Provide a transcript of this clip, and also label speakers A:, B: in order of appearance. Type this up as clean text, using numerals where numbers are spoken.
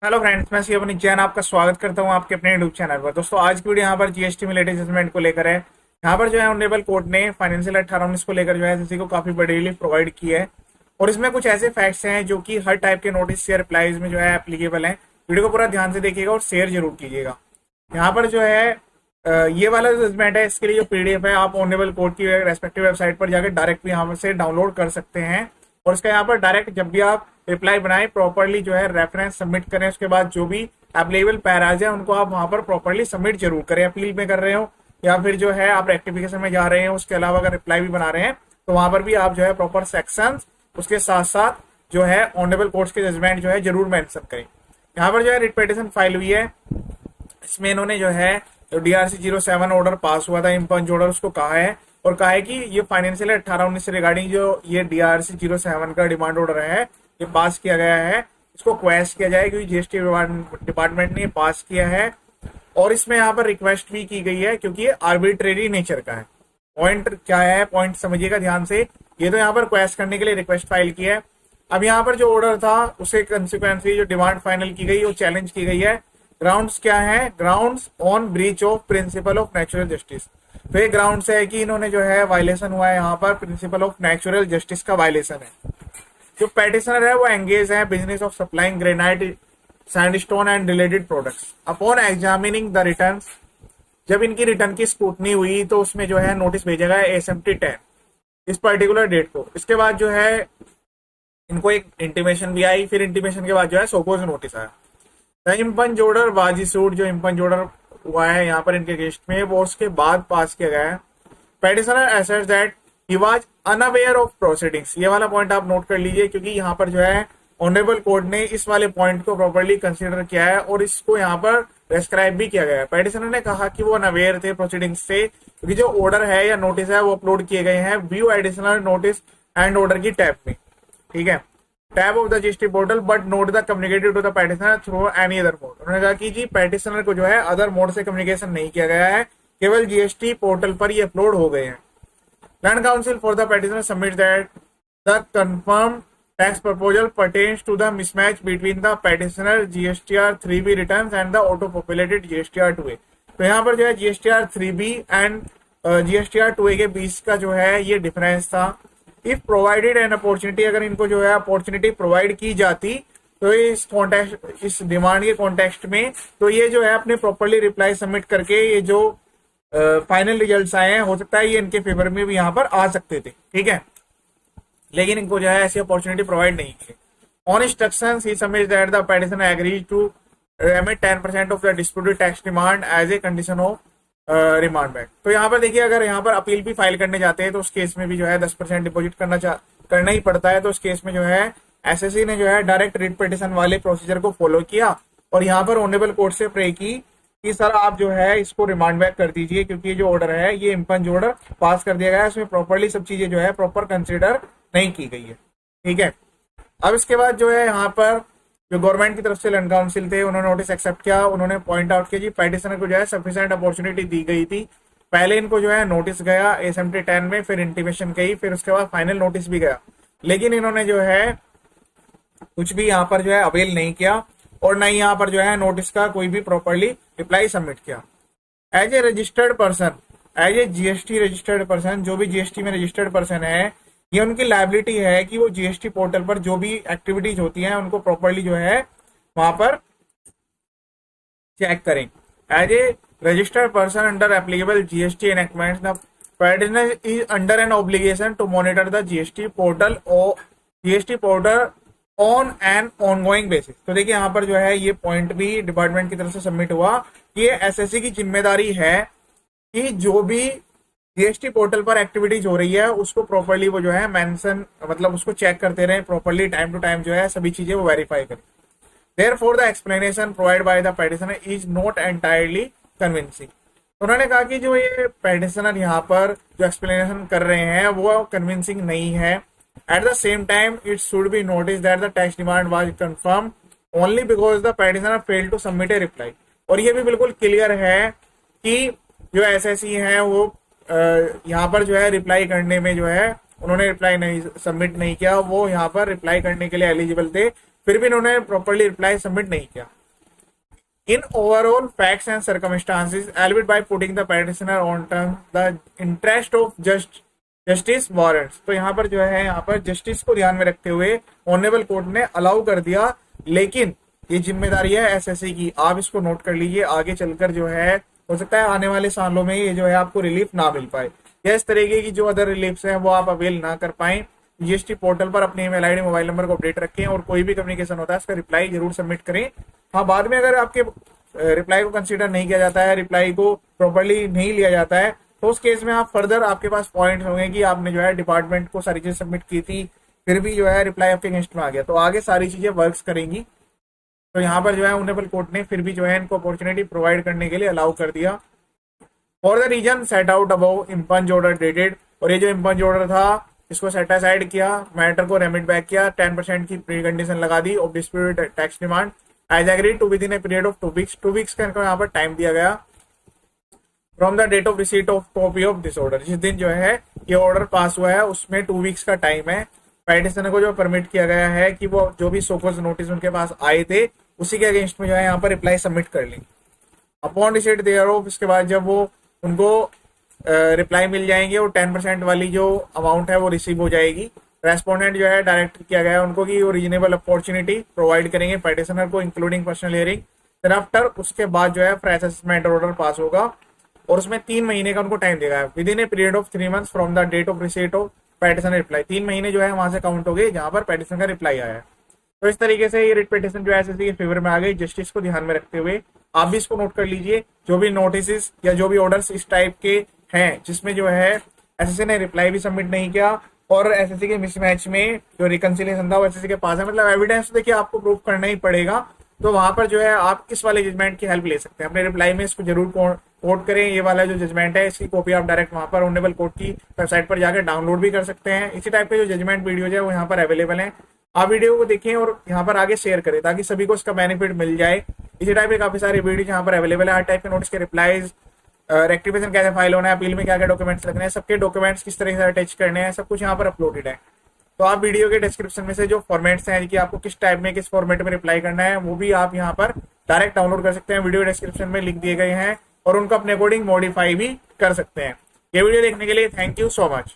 A: Hello friends, मैं सी अपनी जैन आपका स्वागत करता हूं आपके अपने यूट्यूब चैनल पर। दोस्तों, आज की वीडियो यहाँ पर जीएसटी में लेटेस्ट जजमेंट को लेकर है। यहाँ पर जो है ऑनरेबल कोर्ट ने फाइनेंशियल 18-19 को लेकर जो है एसएससी को काफी बड़ी रिलीफ प्रोवाइड की है और इसमें कुछ ऐसे फैक्ट्स हैं जो कि हर टाइप के नोटिस या रिप्लाईज में जो है एप्लीकेबल है। वीडियो को पूरा ध्यान से देखिएगा और शेयर जरूर कीजिएगा। यहाँ पर जो है ये वाला जजमेंट है, इसके लिए जो पीडीएफ है आप ऑनरेबल कोर्ट की रेस्पेक्टिव वेबसाइट पर जाकर डायरेक्ट भी यहाँ से डाउनलोड कर सकते हैं। और इसका यहाँ पर डायरेक्ट जब भी आप रिप्लाई बनाए प्रॉपरली जो है रेफरेंस सबमिट करें, उसके बाद जो भी एप्लीकेबल पैराज है उनको आप वहां पर प्रॉपरली सबमिट जरूर करें। अपील में कर रहे हो या फिर जो है आप रेक्टिफिकेशन में जा रहे हैं, उसके अलावा अगर रिप्लाई भी बना रहे हैं तो वहां पर भी आप जो है प्रॉपर सेक्शन उसके साथ साथ जो है ऑनरेबल कोर्ट्स के जजमेंट जो है जरूर मेंशन करें। यहाँ पर जो है रिट पिटीशन फाइल हुई है, इसमें इन्होंने जो है जो DRC 07 ऑर्डर पास हुआ था इम्पंच ऑर्डर उसको कहा है और कहा है कि ये फाइनेंशियल 18-19 से रिगार्डिंग जो ये DRC 07 का डिमांड ऑर्डर है ये पास किया गया है, इसको क्वेश्चन किया जाए क्योंकि जीएसटी डिपार्टमेंट ने पास किया है। और इसमें यहाँ पर रिक्वेस्ट भी की गई है क्योंकि ये आर्बिट्रेरी नेचर का है। पॉइंट क्या है, पॉइंट समझिएगा ध्यान से। ये तो यहाँ पर क्वेश्चन करने के लिए रिक्वेस्ट फाइल की है। अब यहाँ पर जो ऑर्डर था उसके कंसिक्वेंसली जो डिमांड फाइनल की गई वो चैलेंज की गई है। ग्राउंड्स क्या है? Grounds on breach of principle of natural justice. तो ये ग्राउंड है कि इन्होंने जो है वायलेशन हुआ है, यहाँ पर प्रिंसिपल ऑफ नेचुरल जस्टिस का वायलेशन है। जो पेटिशनर है वो एंगेज है business of supplying granite, sandstone and related products. Upon examining the returns, जब इनकी रिटर्न की स्क्रूटनी हुई तो उसमें जो है नोटिस भेजा गया एसएमटी 10 इस पर्टिकुलर डेट को। इसके बाद जो है इनको एक इंटीमेशन भी आई, फिर इंटीमेशन के बाद जो है सोकोज नोटिस आया। द इम्पंच ऑर्डर वाज इशूड, जो इम्पंच ऑर्डर हुआ है यहाँ पर इनके अगेंस्ट में वो उसके बाद पास किया गया है। Petitioner assets that he was unaware of proceedings. ये वाला पॉइंट आप नोट कर लीजिए क्योंकि यहाँ पर जो है ऑनरेबल कोर्ट ने इस वाले पॉइंट को प्रॉपर्ली कंसीडर किया है और इसको यहाँ पर डिस्क्राइब भी किया गया है। पेटिशनर ने कहा कि वो अनअवेयर थे प्रोसीडिंग्स से क्योंकि जो ऑर्डर है या नोटिस है वो अपलोड किए गए हैं view additional notice and order की टैब में, ठीक है, tab of the GST portal, but not the communicated to the petitioner through any other mode. उन्होंने कहा कि जी पेटिशनर को जो है अदर मोड से कम्युनिकेशन नहीं किया गया है, केवल जीएसटी पोर्टल पर ये अपलोड हो गए हैं। Land council for the petitioner submit that the confirm tax proposal pertains to the mismatch between the petitioner GSTR 3B returns and the auto populated GSTR 2A। तो यहाँ पर जो है GSTR 3B and GSTR 2A के बीच का जो है ये डिफरेंस था। इफ प्रोवाइडेड एन अपॉर्चुनिटी, अगर इनको जो है अपॉर्चुनिटी प्रोवाइड की जाती तो इस कॉन्टेक्स्ट, इस डिमांड के कॉन्टेक्स्ट में तो ये जो है अपने प्रॉपरली रिप्लाई सबमिट करके ये जो फाइनल रिजल्ट्स आए हैं हो सकता है ये इनके फेवर में भी यहाँ पर आ सकते थे, ठीक है, लेकिन इनको जो है ऐसी अपॉर्चुनिटी प्रोवाइड नहीं की। On instructions he submits that the petitioner agrees to remit 10% of the disputed tax demand as a condition of remand back. तो यहाँ पर देखिए अगर यहाँ पर अपील भी फाइल करने जाते हैं तो उस केस में भी जो है 10% डिपॉजिट करना ही पड़ता है। तो उस केस में जो है एसएससी ने जो है डायरेक्ट रिट पिटीशन वाले प्रोसीजर को फॉलो किया और यहाँ पर ऑनरेबल कोर्ट से प्रे की कि सर आप जो है इसको रिमांड बैक कर दीजिए क्योंकि ये जो ऑर्डर है ये इम्पंच ऑर्डर पास कर दिया गया है, इसमें प्रॉपरली सब चीजें जो है प्रॉपर कंसिडर नहीं की गई है, ठीक है। अब इसके बाद जो है यहाँ पर जो गवर्नमेंट की तरफ से लैंड काउंसिल थे उन्होंने नोटिस एक्सेप्ट किया। उन्होंने पॉइंट आउट किया जी पेटिशनर को जो है सफिशिएंट अपॉर्चुनिटी दी गई थी। पहले इनको जो है नोटिस गया एसएमटी 10 में, फिर इंटीमेशन गई, फिर उसके बाद फाइनल नोटिस भी गया, लेकिन इन्होंने जो है कुछ भी यहाँ पर जो है अवेल नहीं किया और न ही यहाँ पर जो है नोटिस का कोई भी प्रॉपरली रिप्लाई सबमिट किया। As a registered person, as a GST registered person, जो भी जीएसटी में रजिस्टर्ड पर्सन है ये उनकी लायबिलिटी है कि वो जीएसटी पोर्टल पर जो भी एक्टिविटीज होती हैं उनको प्रॉपरली जो है वहां पर चेक करें। As a registered person under applicable GST enactments the petitioner is under an obligation to monitor the GST portal और GST portal on an ongoing basis. तो देखिए यहाँ पर जो है ये पॉइंट भी डिपार्टमेंट की तरफ से सबमिट हुआ कि ये एसएससी की जिम्मेदारी है कि जो भी जीएसटी पोर्टल पर एक्टिविटीज हो रही है उसको प्रॉपरली वो जो है मेंशन, मतलब उसको चेक करते रहे प्रॉपरली, टाइम टू टाइम जो है सभी चीजें वो वेरीफाई करें। Therefore the explanation provide by the petitioner is not entirely convincing. उन्होंने कहा कि जो ये पेटिशनर यहाँ पर जो एक्सप्लेनेशन कर रहे हैं वो कन्विंसिंग नहीं है। At the same time it should be notice that the tax demand was confirmed only because the petitioner failed to submit a reply. और ये भी बिल्कुल क्लियर है कि जो एसएससी है वो यहाँ पर जो है रिप्लाई करने में जो है उन्होंने रिप्लाई नहीं सबमिट नहीं किया, वो यहाँ पर रिप्लाई करने के लिए एलिजिबल थे फिर भी इन्होंने प्रॉपरली रिप्लाई सबमिट नहीं किया। In overall facts and circumstances Elbit by putting the petitioner on term the interest of justice warrants. तो यहाँ पर जो है, यहाँ पर जस्टिस को ध्यान में रखते हुए ऑनरेबल कोर्ट ने अलाउ कर दिया, लेकिन ये जिम्मेदारी है एसएससी की, आप इसको नोट कर लीजिए। आगे चलकर जो है हो सकता है आने वाले सालों में ये जो है आपको रिलीफ ना मिल पाए, या इस तरीके की जो अदर रिलीफ हैं वो आप अवेल ना कर पाए। जीएसटी पोर्टल पर अपने ईमेल आईडी मोबाइल नंबर को अपडेट रखें और कोई भी कम्युनिकेशन होता है उसका रिप्लाई जरूर सबमिट करें। हाँ, बाद में अगर आपके रिप्लाई को कंसीडर नहीं किया जाता है, रिप्लाई को प्रॉपरली नहीं लिया जाता है, तो उस केस में आप फर्दर आपके पास पॉइंट होंगे कि आपने जो है डिपार्टमेंट को सारी चीजें सबमिट की थी, फिर भी जो है रिप्लाई आपके अगेंस्ट में आ गया, तो आगे सारी चीजें वर्क्स करेंगी। तो यहाँ पर जो है ऑनरेबल कोर्ट ने फिर भी जो है इनको अपॉर्चुनिटी प्रोवाइड करने के लिए अलाउ कर दिया। For the reason set out above impugned order dated, और ये जो इम्पंज ऑर्डर था इसको सेट असाइड किया, मैटर को रेमिट बैक किया, 10% की प्री कंडीशन लगा दी of disputed tax demand as agreed to within a period of 2 weeks. 2 weeks का यहाँ पर टाइम दिया गया from the date of receipt of copy of this order. जिस दिन जो है ये ऑर्डर पास हुआ है उसमें 2 वीक्स का टाइम है। पेटिशनर को जो परमिट किया गया है कि वो जो भी सोकोज नोटिस उनके पास आए थे उसी के अगेंस्ट में जो है यहाँ पर रिप्लाई सबमिट कर लें। अपॉन रिसीट देयर ऑफ, इसके बाद जब वो उनको रिप्लाई मिल जाएंगे और 10% वाली जो अमाउंट है वो रिसीव हो जाएगी। रेस्पोंडेंट जो है डायरेक्ट किया गया है उनको कि वो रीजनेबल अपॉर्चुनिटी प्रोवाइड करेंगे पेटिशनर को including personal hearing. Then after उसके बाद जो है फ्रेश असेसमेंट ऑर्डर पास होगा और उसमें 3 महीने का उनको टाइम देगा within a period of 3 months from the date of receipt of petitioner reply. 3 महीने जो है वहां से काउंट हो गए जहां पर पेटिशन का रिप्लाई आया है। तो इस तरीके से ये रिट पिटीशन जो है एसएससी के फेवर में आ गई, जस्टिस को ध्यान में रखते हुए आप भी इसको नोट कर लीजिए। जो भी नोटिस या जो भी ऑर्डर्स इस टाइप के हैं जिसमें जो है एसएससी ने रिप्लाई भी सबमिट नहीं किया और एसएससी के मिसमैच में जो रिकंसिलिएशन था वो एसएससी के पास है, मतलब एविडेंस देखिए आपको प्रूफ करना ही पड़ेगा, तो वहां पर जो है आप इस वाले जजमेंट की हेल्प ले सकते हैं। अपने रिप्लाई में इसको जरूर कोट करें। ये वाला जो जजमेंट है इसकी कॉपी आप डायरेक्ट वहां पर ऑनरेबल कोर्ट की वेबसाइट पर जाकर डाउनलोड भी कर सकते हैं। इसी टाइप के जो जजमेंट वीडियोज है वो यहाँ पर अवेलेबल है। आप वीडियो को देखें और यहाँ पर आगे शेयर करें ताकि सभी को इसका बेनिफिट मिल जाए। इसी टाइप के काफी सारे वीडियो यहाँ पर अवेलेबल है। हर टाइप के नोटिस के रिप्लाईज, रेक्टिफिकेशन कैसे फाइल होना है, अपील में क्या क्या डॉक्यूमेंट्स लगने हैं, सबके डॉक्यूमेंट्स किस तरह से अटैच करने हैं, सब कुछ यहाँ पर अपलोडेड है। तो आप वीडियो के डिस्क्रिप्शन में से जो फॉर्मेट्स हैं कि आपको किस टाइप में किस फॉर्मेट में रिप्लाई करना है वो भी आप यहाँ पर डायरेक्ट डाउनलोड कर सकते हैं। वीडियो डिस्क्रिप्शन में लिंक दिए गए हैं और उनको अपने अकॉर्डिंग मॉडिफाई भी कर सकते हैं। ये वीडियो देखने के लिए थैंक यू सो मच।